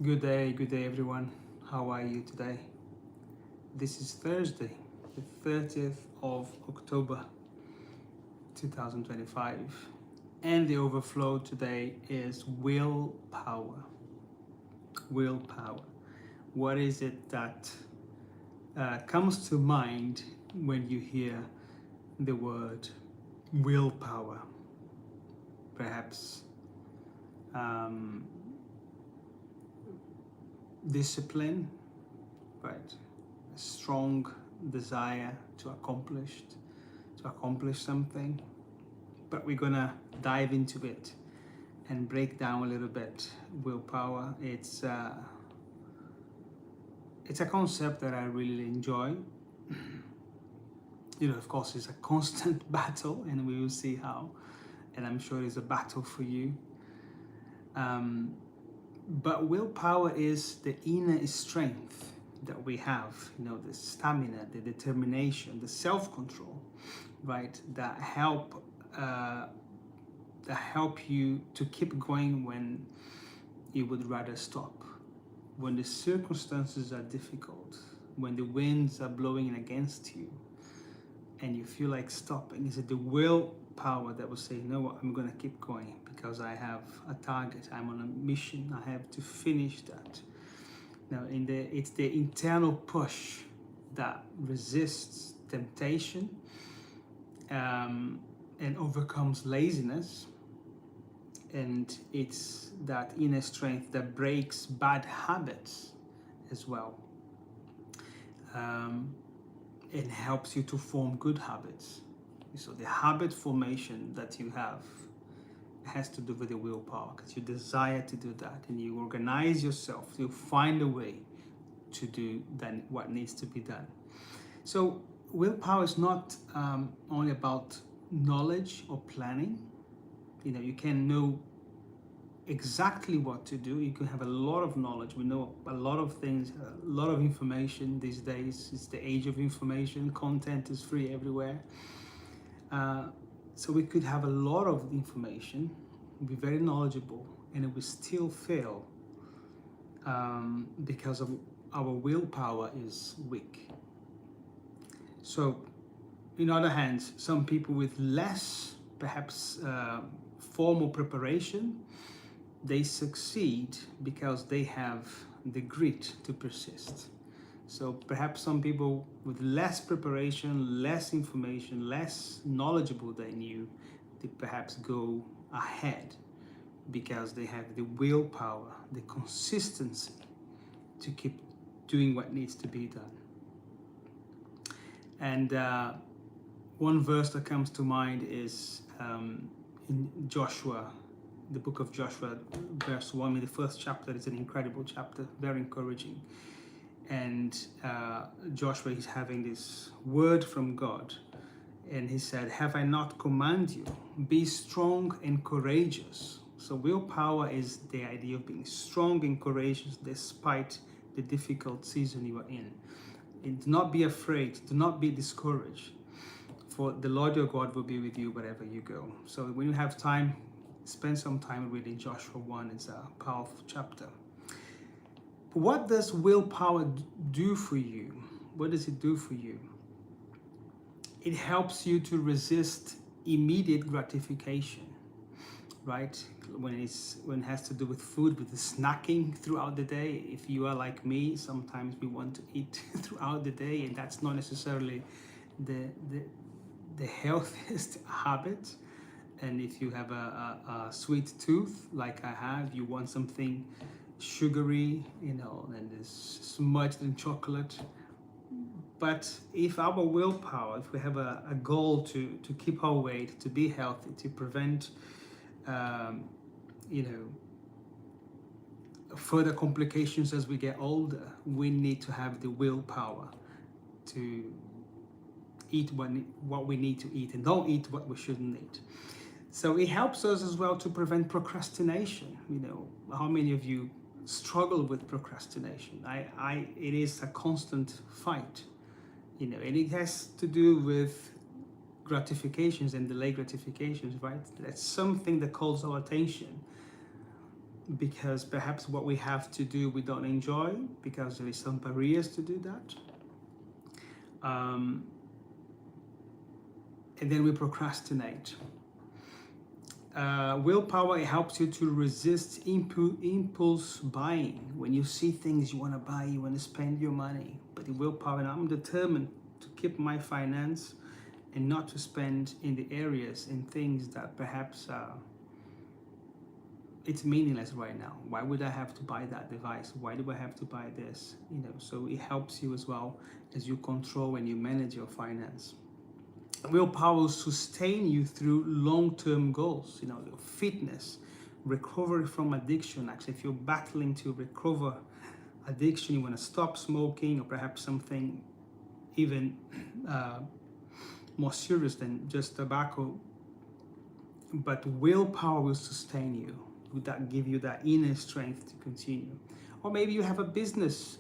good day everyone. How are you today? This is Thursday, the 30th of October 2025, and the overflow today is willpower. Willpower. What is it that comes to mind when you hear the word willpower? Perhaps um, discipline, right? A strong desire to accomplish something. But we're gonna dive into it and break down a little bit willpower. It's a concept that I really enjoy. Of course, it's a constant battle, and we will see how. And I'm sure it's a battle for you. But willpower is the inner strength that we have, the stamina, the determination, the self-control, right? That help you to keep going when you would rather stop, when the circumstances are difficult, when the winds are blowing against you, and you feel like stopping. Is it the willpower that will say, you know what, I'm going to keep going because I have a target, I'm on a mission, I have to finish that. Now, it's the internal push that resists temptation and overcomes laziness, and it's that inner strength that breaks bad habits as well. It helps you to form good habits. So the habit formation that you have has to do with the willpower, because you desire to do that and you organize yourself, you find a way to do then what needs to be done. So willpower is not only about knowledge or planning. You can know exactly what to do. You can have a lot of knowledge. We know a lot of things, a lot of information these days. It's the age of information. Content is free everywhere. So we could have a lot of information, be very knowledgeable, and it will still fail because of our willpower is weak. So, in other hands, some people with less, perhaps formal preparation, they succeed because they have the grit to persist. So perhaps some people with less preparation, less information, less knowledgeable than you, they perhaps go ahead because they have the willpower, the consistency to keep doing what needs to be done. And one verse that comes to mind is in Joshua, the book of Joshua, verse 1, in the first chapter. It's an incredible chapter, very encouraging. And Joshua is having this word from God, and he said, "Have I not commanded you? Be strong and courageous." So willpower is the idea of being strong and courageous despite the difficult season you are in. And do not be afraid, do not be discouraged, for the Lord your God will be with you wherever you go. So when you have time, spend some time reading Joshua 1. It's a powerful chapter. What does willpower do for you? What does it do for you? It helps you to resist immediate gratification, right? When it has to do with food, with the snacking throughout the day. If you are like me, sometimes we want to eat throughout the day, and that's not necessarily the healthiest habit. And if you have a sweet tooth like I have, you want something sugary, and it's smudged in chocolate. But if our willpower, if we have a goal to keep our weight, to be healthy, to prevent further complications as we get older, we need to have the willpower to eat what we need to eat and don't eat what we shouldn't eat. So it helps us as well to prevent procrastination. How many of you struggle with procrastination? It is a constant fight, and it has to do with gratifications and delayed gratifications, right? That's something that calls our attention, because perhaps what we have to do we don't enjoy, because there is some barriers to do that. And then we procrastinate. Willpower, it helps you to resist impulse buying. When you see things you want to buy, you want to spend your money. But the willpower, and I'm determined to keep my finance and not to spend in the areas and things that perhaps it's meaningless right now. Why would I have to buy that device? Why do I have to buy this? So it helps you as well as you control and you manage your finance. Willpower will sustain you through long-term goals, fitness, recovery from addiction. Actually, if you're battling to recover addiction, you want to stop smoking, or perhaps something even more serious than just tobacco, but willpower will sustain you. Would that give you that inner strength to continue? Or maybe you have a business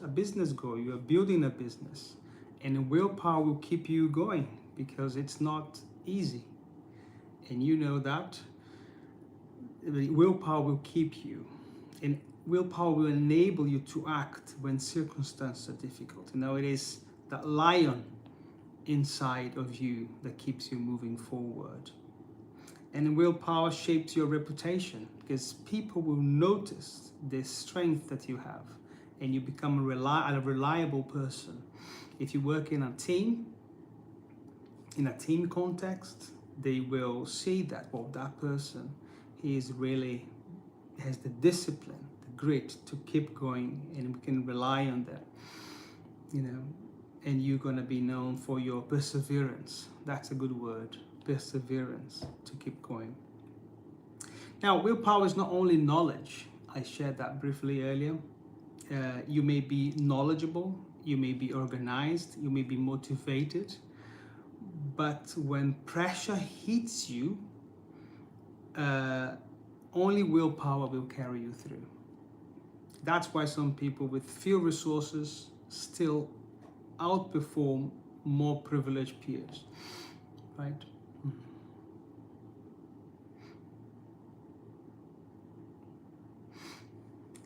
goal, you are building a business, and willpower will keep you going, because it's not easy. And you know that. Willpower will keep you. And willpower will enable you to act when circumstances are difficult. It is that lion inside of you that keeps you moving forward. And willpower shapes your reputation, because people will notice the strength that you have, and you become a reliable person. If you work in a team context, they will see that, well, that person, he is really has the discipline, the grit to keep going, and we can rely on that. And you're going to be known for your perseverance. That's a good word, perseverance, to keep going. Now, willpower is not only knowledge. I shared that briefly earlier. You may be knowledgeable, you may be organized, you may be motivated, but when pressure hits you, only willpower will carry you through. That's why some people with few resources still outperform more privileged peers, right?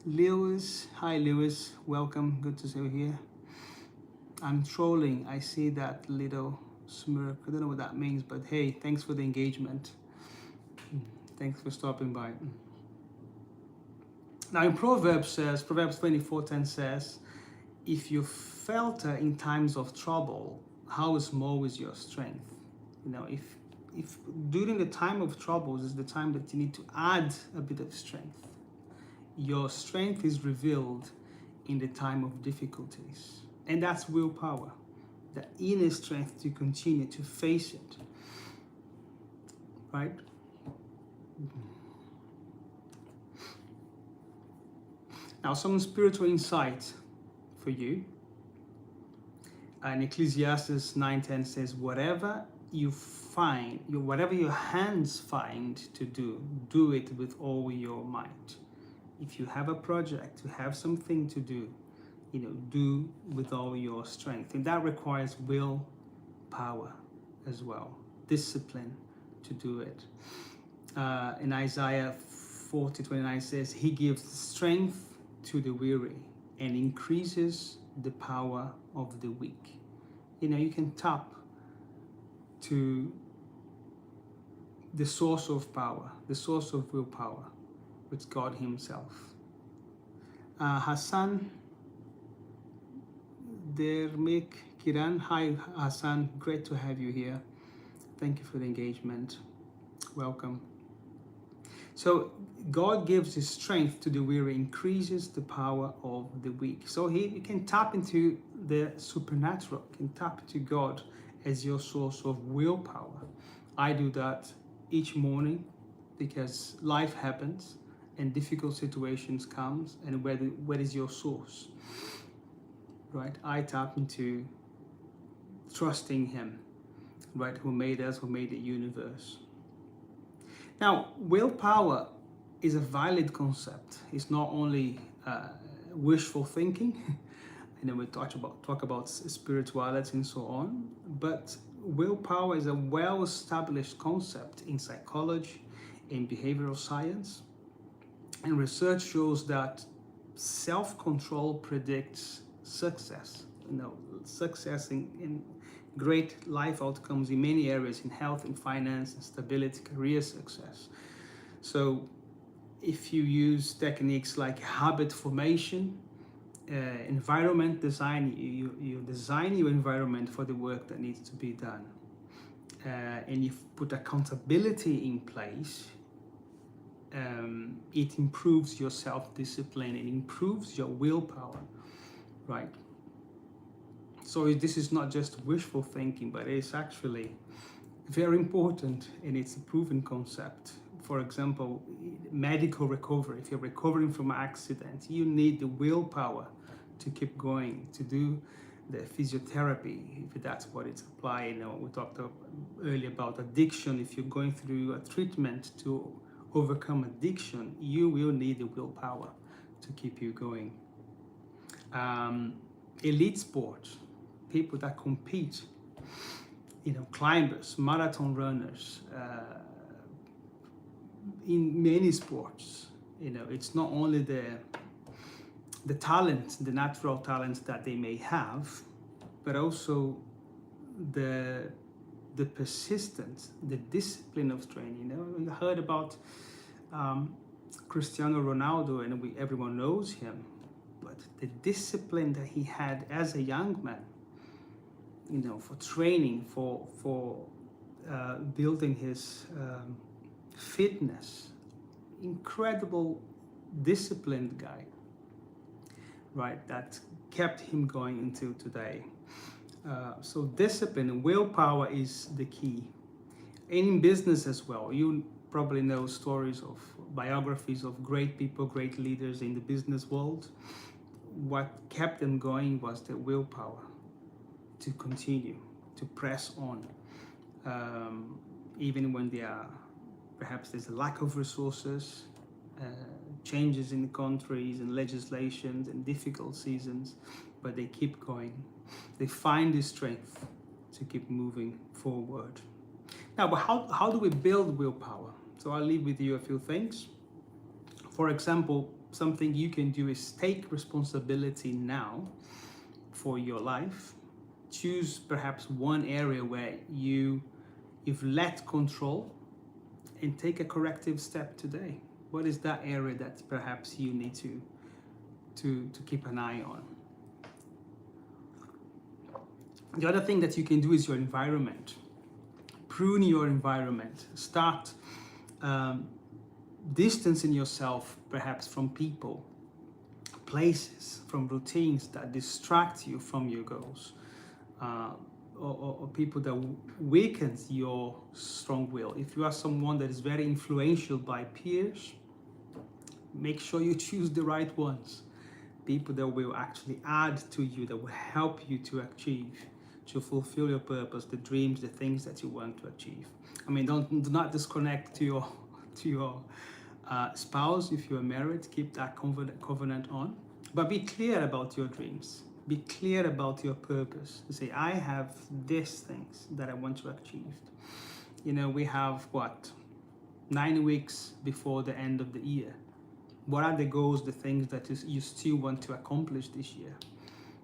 Lewis, hi Lewis, welcome, good to see you here. I'm trolling, I see that little smirk, I don't know what that means, but hey, thanks for the engagement. Thanks for stopping by. Now in Proverbs 24:10 says, if you falter in times of trouble, how small is your strength? If during the time of troubles is the time that you need to add a bit of strength. Your strength is revealed in the time of difficulties. And that's willpower, the inner strength to continue to face it, right? Now, some spiritual insight for you. And Ecclesiastes 9:10 says, whatever your hands find to do, do it with all your might. If you have a project, you have something to do, do with all your strength. And that requires willpower as well, discipline to do it. In Isaiah 40:29 says, he gives strength to the weary and increases the power of the weak. You can tap to the source of power, the source of willpower, with God himself. Hassan Dermik Kiran, hi Hassan, great to have you here. Thank you for the engagement. Welcome. So God gives his strength to the weary, increases the power of the weak. So you can tap into the supernatural, you can tap into God as your source of willpower. I do that each morning because life happens and difficult situations comes, and where is your source? Right? I tap into trusting him, right? Who made us, who made the universe. Now, willpower is a valid concept. It's not only wishful thinking, and then we talk about spirituality and so on, but willpower is a well-established concept in psychology, in behavioral science. And research shows that self-control predicts success. Success in great life outcomes in many areas, in health, in finance, in stability, career success. So if you use techniques like habit formation, environment design, you design your environment for the work that needs to be done. And you put accountability in place, it improves your self-discipline, it improves your willpower, right? So this is not just wishful thinking, but it's actually very important, and it's a proven concept. For example, medical recovery. If you're recovering from an accident, you need the willpower to keep going, to do the physiotherapy, if that's what it's applying. We talked earlier about addiction. If you're going through a treatment to overcome addiction, you will need the willpower to keep you going. Elite sport, people that compete, climbers, marathon runners, in many sports, it's not only the talent, the natural talent that they may have, but also the persistence, the discipline of training. We heard about Cristiano Ronaldo, and everyone knows him, but the discipline that he had as a young man, for training, for building his fitness, incredible disciplined guy, right? That kept him going until today. So discipline and willpower is the key. And in business as well, you probably know stories of biographies of great people, great leaders in the business world. What kept them going was the willpower to continue, to press on, even when perhaps there's a lack of resources, changes in the countries and legislations and difficult seasons, but they keep going. They find the strength to keep moving forward. Now, but how do we build willpower? So I'll leave with you a few things. For example, something you can do is take responsibility now for your life. Choose perhaps one area where you've let control, and take a corrective step today. What is that area that perhaps you need to keep an eye on? The other thing that you can do is your environment. Prune your environment. Start distancing yourself perhaps from people, places, from routines that distract you from your goals, or people that weakens your strong will. If you are someone that is very influential by peers, make sure you choose the right ones. People that will actually add to you, that will help you to achieve, to fulfill your purpose, the dreams, the things that you want to achieve. Do not disconnect to your spouse. If you are married, keep that covenant on, but be clear about your dreams. Be clear about your purpose. Say, I have these things that I want to achieve. We have 9 weeks before the end of the year. What are the goals, the things that you still want to accomplish this year?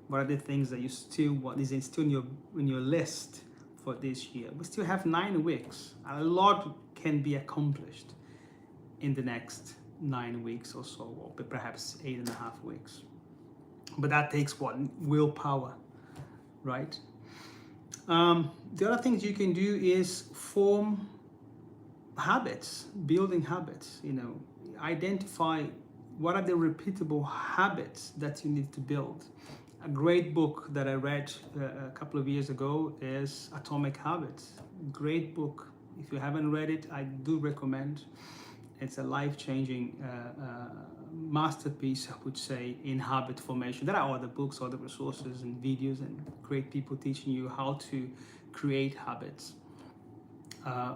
What are the things that you still want, is still in your list for this year? We still have 9 weeks. A lot can be accomplished in the next 9 weeks or so, or perhaps 8.5 weeks. But that takes willpower, right? The other things you can do is form habits, building habits. Identify what are the repeatable habits that you need to build. A great book that I read a couple of years ago is Atomic Habits. Great book. If you haven't read it, I do recommend. It's a life-changing masterpiece, I would say, in habit formation. There are other books, other resources and videos and great people teaching you how to create habits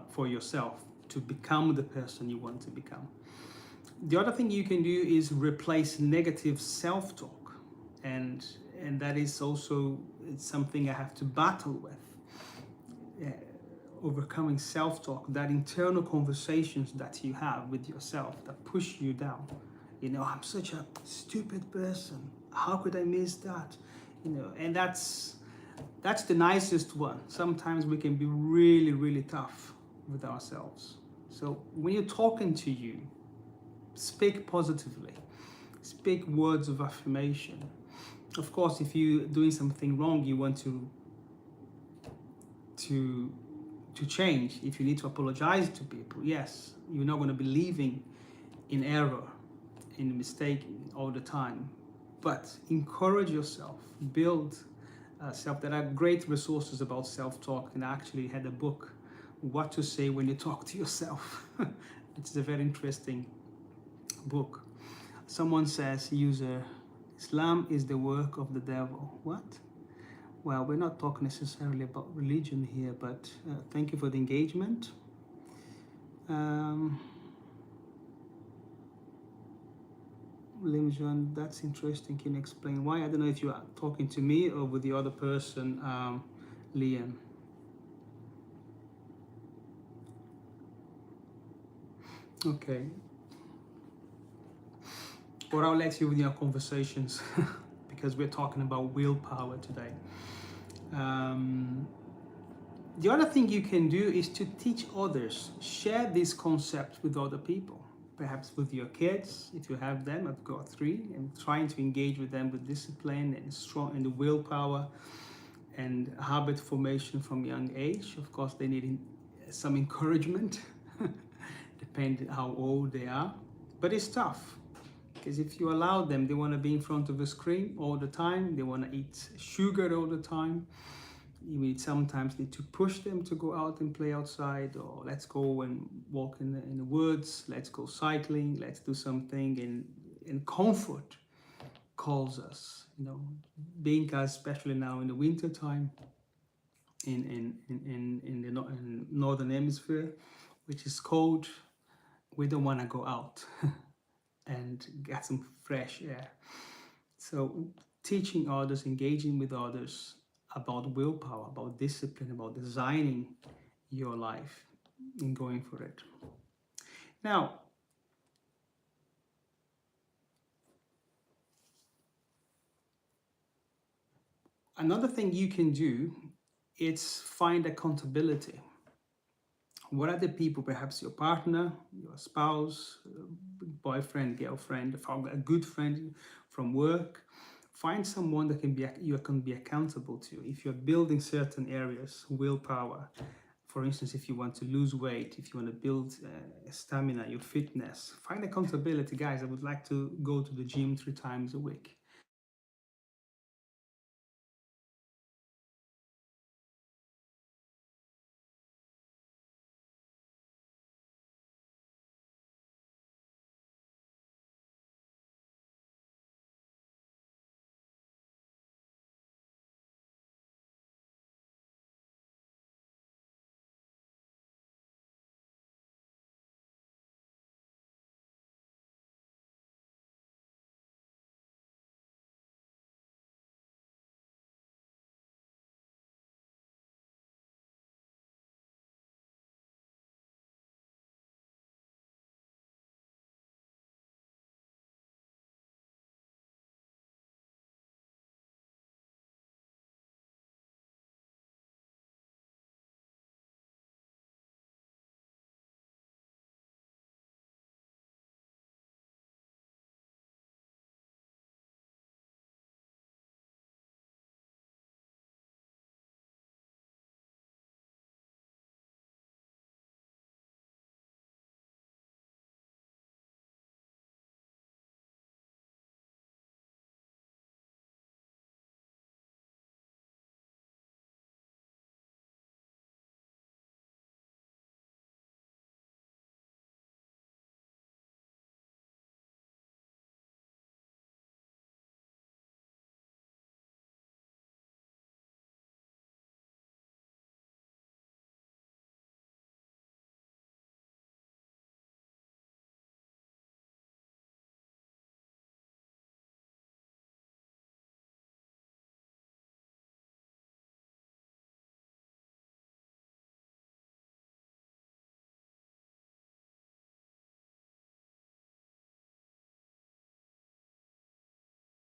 for yourself, to become the person you want to become. The other thing you can do is replace negative self-talk, and that is also something I have to battle with. overcoming self-talk, that internal conversations that you have with yourself that push you down. You know, I'm such a stupid person. How could I miss that? You know, and that's the nicest one. Sometimes we can be really, really tough with ourselves. So when you're talking to you, speak positively. Speak words of affirmation. Of course, if you're doing something wrong, you want to change. If you need to apologize to people, yes, you're not going to be living in error, in mistake all the time. But encourage yourself, build self. There are great resources about self-talk, and I actually had a book, What to Say When You Talk to Yourself. It's a very interesting book. Someone says, user, Islam is the work of the devil. What? Well, we're not talking necessarily about religion here, but thank you for the engagement. Lim that's interesting. Can you explain why? I don't know if you are talking to me or with the other person, Liam. Okay. Or I'll let you with your conversations because we're talking about willpower today. The other thing you can do is to teach others, share this concept with other people, perhaps with your kids, if you have them. I've got 3, and trying to engage with them with discipline and strong and the willpower and habit formation from young age. Of course, they need some encouragement, depending how old they are, but it's tough. Because if you allow them, they want to be in front of a screen all the time, they want to eat sugar all the time. You sometimes need to push them to go out and play outside, or let's go and walk in the woods, let's go cycling, let's do something, and comfort calls us, you know. Being us, especially now in the winter time in the northern hemisphere, which is cold, we don't want to go out and get some fresh air. So teaching others, engaging with others about willpower, about discipline, about designing your life and going for it. Now, another thing you can do is find accountability. What are the people, perhaps your partner, your spouse, boyfriend, girlfriend, a good friend from work? Find someone that you can be accountable to. If you're building certain areas, willpower, for instance, if you want to lose weight, if you want to build stamina, your fitness, find accountability. Guys, I would like to go to the gym 3 times a week.